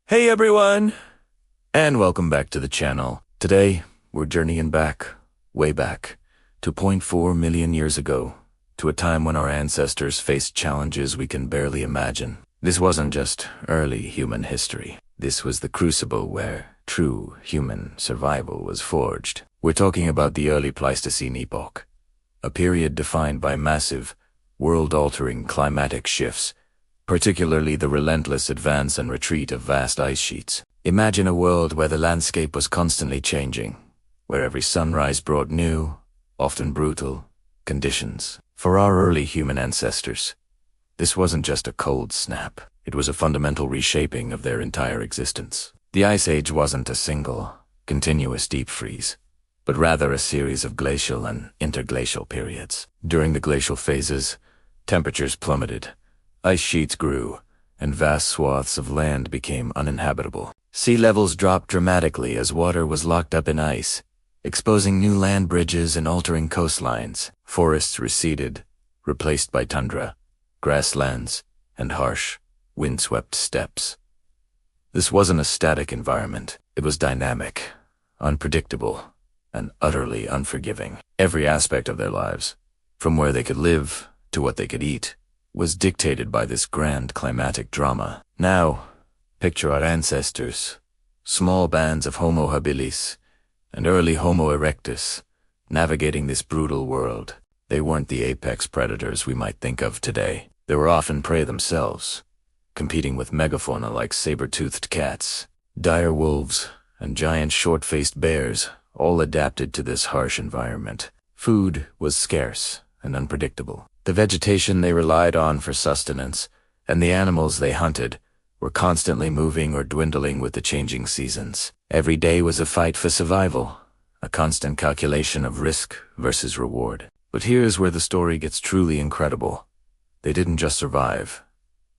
Hey everyone, and welcome back to the channel. Today, we're journeying back, way back, to 0.4 million years ago, to a time when our ancestors faced challenges we can barely imagine. This wasn't just early human history. This was the crucible where true human survival was forged. We're talking about the early Pleistocene epoch, a period defined by massive, world-altering climatic shifts, particularly the relentless advance and retreat of vast ice sheets. Imagine a world where the landscape was constantly changing, where every sunrise brought new, often brutal, conditions. For our early human ancestors, this wasn't just a cold snap. It was a fundamental reshaping of their entire existence. The Ice Age wasn't a single, continuous deep freeze, but rather a series of glacial and interglacial periods. During the glacial phases, temperatures plummeted, ice sheets grew, and vast swaths of land became uninhabitable. Sea levels dropped dramatically as water was locked up in ice, exposing new land bridges and altering coastlines. Forests receded, replaced by tundra, grasslands, and harsh, windswept steppes. This wasn't a static environment. It was dynamic, unpredictable, and utterly unforgiving. Every aspect of their lives, from where they could live to what they could eat, was dictated by this grand climatic drama. Now, picture our ancestors, small bands of Homo habilis and early Homo erectus, navigating this brutal world. They weren't the apex predators we might think of today. They were often prey themselves, competing with megafauna like saber-toothed cats, dire wolves, and giant short-faced bears, all adapted to this harsh environment. Food was scarce and unpredictable. The vegetation they relied on for sustenance, and the animals they hunted, were constantly moving or dwindling with the changing seasons. Every day was a fight for survival, a constant calculation of risk versus reward. But here's where the story gets truly incredible. They didn't just survive.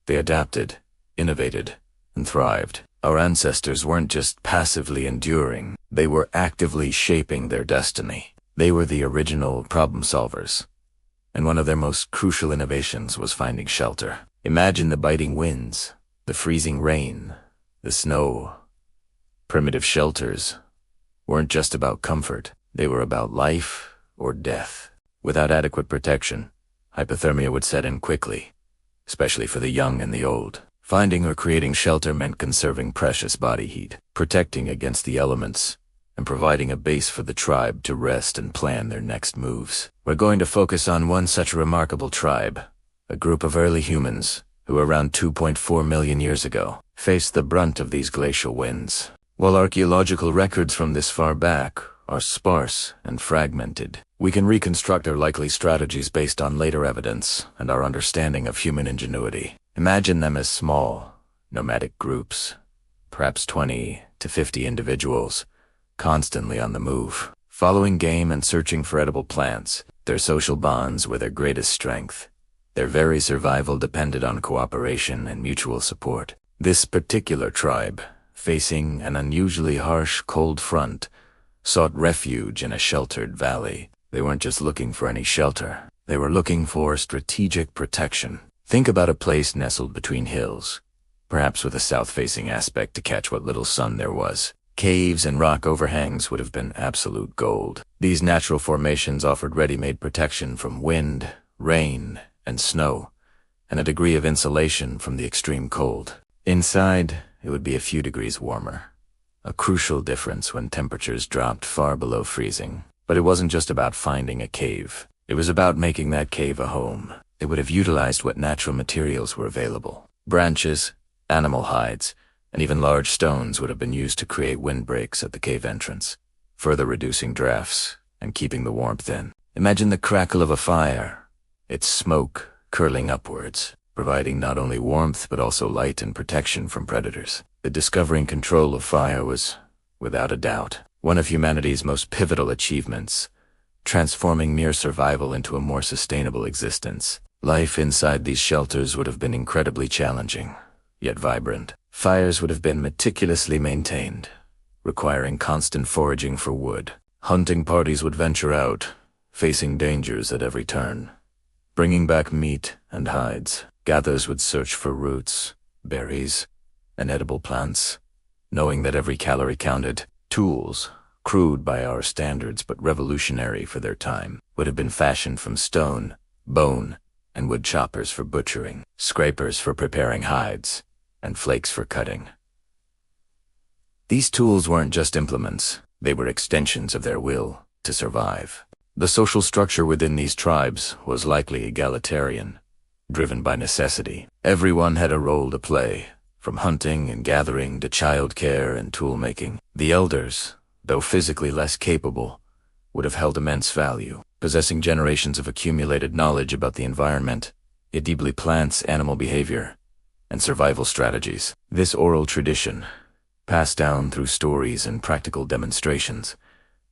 They adapted, innovated, and thrived. Our ancestors weren't just passively enduring. They were actively shaping their destiny. They were the original problem solvers. And one of their most crucial innovations was finding shelter. Imagine the biting winds, the freezing rain, the snow. Primitive shelters weren't just about comfort. They were about life or death. Without adequate protection, hypothermia would set in quickly, especially for the young and the old. Finding or creating shelter meant conserving precious body heat, protecting against the elements, and providing a base for the tribe to rest and plan their next moves. We're going to focus on one such remarkable tribe, a group of early humans who around 2.4 million years ago faced the brunt of these glacial winds. While archaeological records from this far back are sparse and fragmented, we can reconstruct their likely strategies based on later evidence and our understanding of human ingenuity. Imagine them as small, nomadic groups, perhaps 20 to 50 individuals, constantly on the move, following game and searching for edible plants. Their social bonds were their greatest strength. Their very survival depended on cooperation and mutual support. This particular tribe, facing an unusually harsh, cold front, sought refuge in a sheltered valley. They weren't just looking for any shelter. They were looking for strategic protection. Think about a place nestled between hills, perhaps with a south-facing aspect to catch what little sun there was. Caves and rock overhangs would have been absolute gold. These natural formations offered ready-made protection from wind, rain, and snow, and a degree of insulation from the extreme cold. Inside, it would be a few degrees warmer, a crucial difference when temperatures dropped far below freezing. But it wasn't just about finding a cave. It was about making that cave a home. They would have utilized what natural materials were available. Branches, animal hides, and even large stones would have been used to create windbreaks at the cave entrance, further reducing drafts and keeping the warmth in. Imagine the crackle of a fire, its smoke curling upwards, providing not only warmth but also light and protection from predators. The discovering control of fire was, without a doubt, one of humanity's most pivotal achievements, transforming mere survival into a more sustainable existence. Life inside these shelters would have been incredibly challenging, yet vibrant. Fires would have been meticulously maintained, requiring constant foraging for wood. Hunting parties would venture out, facing dangers at every turn, bringing back meat and hides. Gatherers would search for roots, berries, and edible plants. Knowing that every calorie counted, tools, crude by our standards but revolutionary for their time, would have been fashioned from stone, bone, and wood choppers for butchering, scrapers for preparing hides, and flakes for cutting. These tools weren't just implements, they were extensions of their will to survive. The social structure within these tribes was likely egalitarian, driven by necessity. Everyone had a role to play, from hunting and gathering to childcare and tool-making. The elders, though physically less capable, would have held immense value, possessing generations of accumulated knowledge about the environment, deeply plants, animal behavior, and survival strategies. This oral tradition, passed down through stories and practical demonstrations,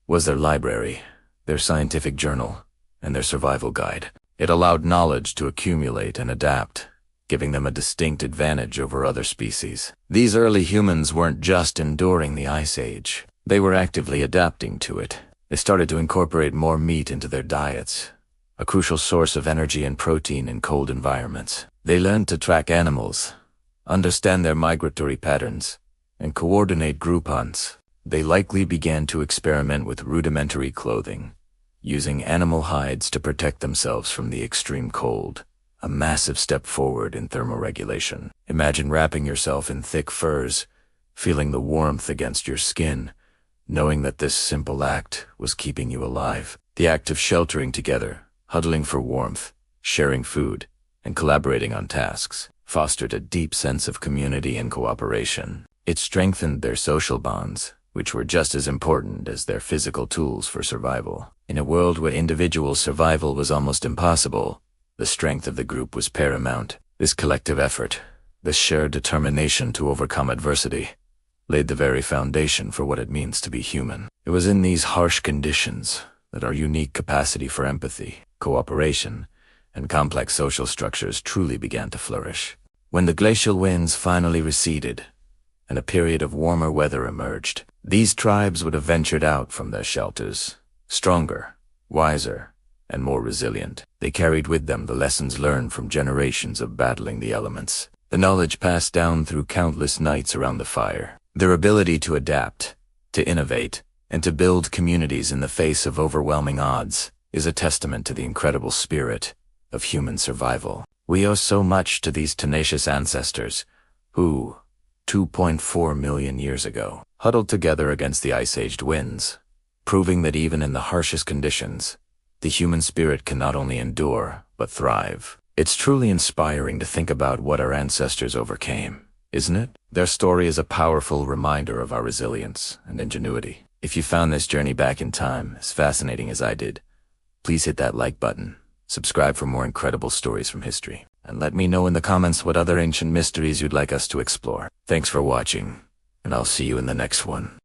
was their library, their scientific journal, and their survival guide. It allowed knowledge to accumulate and adapt, giving them a distinct advantage over other species. These early humans weren't just enduring the Ice Age, they were actively adapting to it. They started to incorporate more meat into their diets, a crucial source of energy and protein in cold environments. They learned to track animals, understand their migratory patterns, and coordinate group hunts. They likely began to experiment with rudimentary clothing, using animal hides to protect themselves from the extreme cold, a massive step forward in thermoregulation. Imagine wrapping yourself in thick furs, feeling the warmth against your skin, knowing that this simple act was keeping you alive. The act of sheltering together, huddling for warmth, sharing food, and collaborating on tasks, fostered a deep sense of community and cooperation. It strengthened their social bonds, which were just as important as their physical tools for survival. In a world where individual survival was almost impossible, the strength of the group was paramount. This collective effort, this shared determination to overcome adversity, laid the very foundation for what it means to be human. It was in these harsh conditions that our unique capacity for empathy, cooperation, and complex social structures truly began to flourish. When the glacial winds finally receded, and a period of warmer weather emerged, these tribes would have ventured out from their shelters, stronger, wiser, and more resilient. They carried with them the lessons learned from generations of battling the elements, the knowledge passed down through countless nights around the fire. Their ability to adapt, to innovate, and to build communities in the face of overwhelming odds is a testament to the incredible spirit of human survival. We owe so much to these tenacious ancestors who, 2.4 million years ago, huddled together against the ice-aged winds, proving that even in the harshest conditions, the human spirit can not only endure, but thrive. It's truly inspiring to think about what our ancestors overcame, isn't it? Their story is a powerful reminder of our resilience and ingenuity. If you found this journey back in time as fascinating as I did, please hit that like button, subscribe for more incredible stories from history, and let me know in the comments what other ancient mysteries you'd like us to explore. Thanks for watching, and I'll see you in the next one.